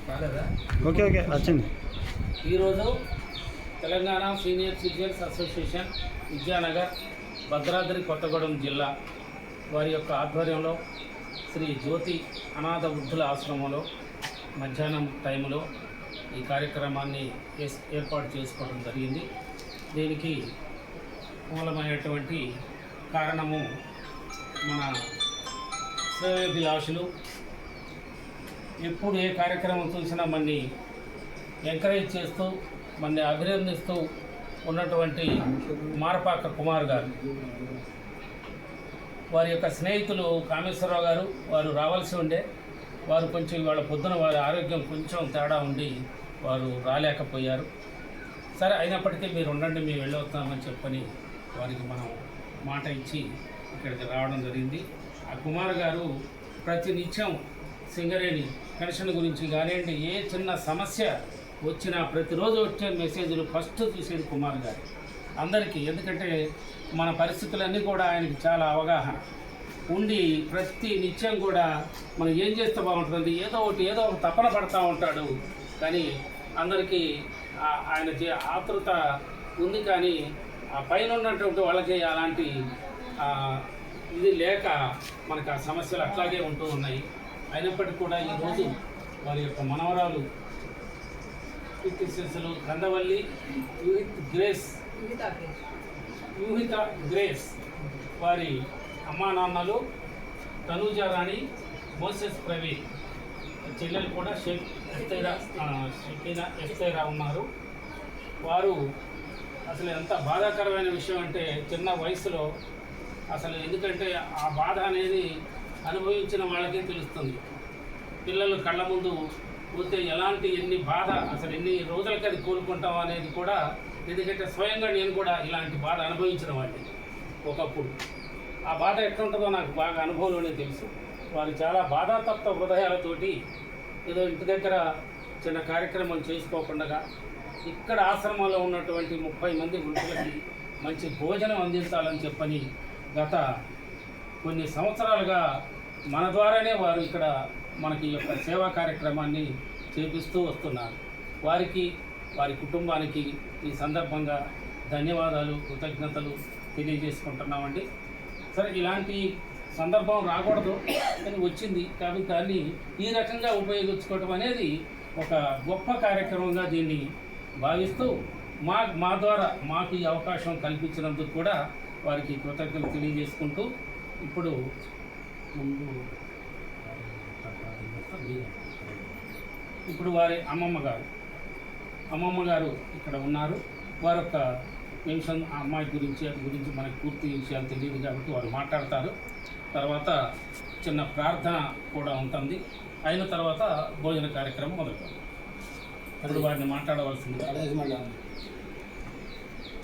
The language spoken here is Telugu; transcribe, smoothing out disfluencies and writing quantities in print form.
ఓకే ఓకే వచ్చింది. ఈరోజు Telangana senior citizens association Vidyanagar Bhadradri Kothagudem జిల్లా వారి యొక్క ఆధ్వర్యంలో శ్రీ జ్యోతి అనాథ వృద్ధుల ఆశ్రమంలో మధ్యాహ్నం టైంలో ఈ కార్యక్రమాన్ని ఏర్పాటు చేసుకోవడం జరిగింది. దీనికి మూలమైనటువంటి కారణము మన శ్రేయోభిలాషులు ఎప్పుడు ఏ కార్యక్రమం చూసినా మనని ఎంకరేజ్ చేస్తూ మనని అభినందిస్తూ ఉన్నటువంటి మారపాక కుమార్ గారు, వారి యొక్క స్నేహితులు కామేశ్వరరావు గారు వారు రావాల్సి ఉండే, వారు కొంచెం వాళ్ళ పొద్దున వారి ఆరోగ్యం కొంచెం తేడా ఉండి వారు రాలేకపోయారు. సరే, అయినప్పటికీ మీరు ఉండండి, మేము వెళ్ళొస్తామని చెప్పని వారికి మనం మాట ఇచ్చి ఇక్కడికి రావడం జరిగింది. ఆ కుమార్ గారు ప్రతినిత్యం సింగరేణి పెన్షన్ గురించి కానివ్వండి, ఏ చిన్న సమస్య వచ్చినా ప్రతిరోజు వచ్చే మెసేజ్లు ఫస్ట్ చూసేది కుమార్ గారు అందరికీ. ఎందుకంటే మన పరిస్థితులన్నీ కూడా ఆయనకి చాలా అవగాహన ఉండి ప్రతి నిత్యం కూడా మనం ఏం చేస్తే బాగుంటుంది, ఏదో ఒక తపన పడుతూ ఉంటాడు. కానీ అందరికీ ఆయన ఆతృత ఉంది, కానీ ఆ పైన ఉన్నటువంటి వాళ్ళకి అలాంటి ఇది లేక మనకు ఆ సమస్యలు అట్లాగే ఉంటూ ఉన్నాయి. అయినప్పటికీ కూడా ఈరోజు వారి యొక్క మనవరాలు కీర్తిశేషులు గంధవల్లి యూహిత గ్రేస్ వారి అమ్మా నాన్నలు తనూజ రాణి, మోసెస్ ప్రవీణ్, చెల్లెలు కూడా షకీనా ఎస్తేరా ఉన్నారు. వారు అసలు ఎంత బాధాకరమైన విషయం అంటే చిన్న వయసులో అసలు, ఎందుకంటే ఆ బాధ అనేది అనుభవించిన వాళ్ళకే తెలుస్తుంది. పిల్లలు కళ్ళ ముందు పోతే ఎన్ని బాధ, అసలు ఎన్ని రోజులకి అది కోలుకుంటాం అనేది కూడా, ఎందుకంటే స్వయంగా నేను కూడా ఇలాంటి బాధ అనుభవించిన వాడిని ఒకప్పుడు. ఆ బాధ ఎట్లుంటుందో నాకు బాగా అనుభవంలోనే తెలుసు. వారు చాలా బాధాతప్త హృదయాలతోటి ఏదో ఇంటి దగ్గర చిన్న కార్యక్రమం చేసుకోకుండా ఇక్కడ ఆశ్రమంలో ఉన్నటువంటి 30 మంది వృద్ధులకి మంచి భోజనం అందించాలని చెప్పని గత కొన్ని సంవత్సరాలుగా మన ద్వారానే వారు ఇక్కడ మనకి యొక్క సేవా కార్యక్రమాన్ని చేపిస్తూ వస్తున్నారు. వారికి, వారి కుటుంబానికి ఈ సందర్భంగా ధన్యవాదాలు, కృతజ్ఞతలు తెలియజేసుకుంటున్నామండి. సరే, ఇలాంటి సందర్భం రాకూడదు అని వచ్చింది, కాబట్టి దాన్ని ఈ రకంగా ఉపయోగించుకోవడం అనేది ఒక గొప్ప కార్యక్రమంగా దీన్ని భావిస్తూ మా ద్వారా మాకు ఈ అవకాశం కల్పించినందుకు కూడా వారికి కృతజ్ఞతలు తెలియజేసుకుంటూ, ఇప్పుడు వారి అమ్మమ్మ గారు ఇక్కడ ఉన్నారు. వారి యొక్క పెన్షన్ అమ్మాయి గురించి అది గురించి మనకు పూర్తి విషయాలు తెలియదు కాబట్టి వారు మాట్లాడతారు. తర్వాత చిన్న ప్రార్థన కూడా ఉంటుంది. అయిన తర్వాత భోజన కార్యక్రమం మొదలుపెడతాం. ఇప్పుడు వారిని మాట్లాడవలసింది.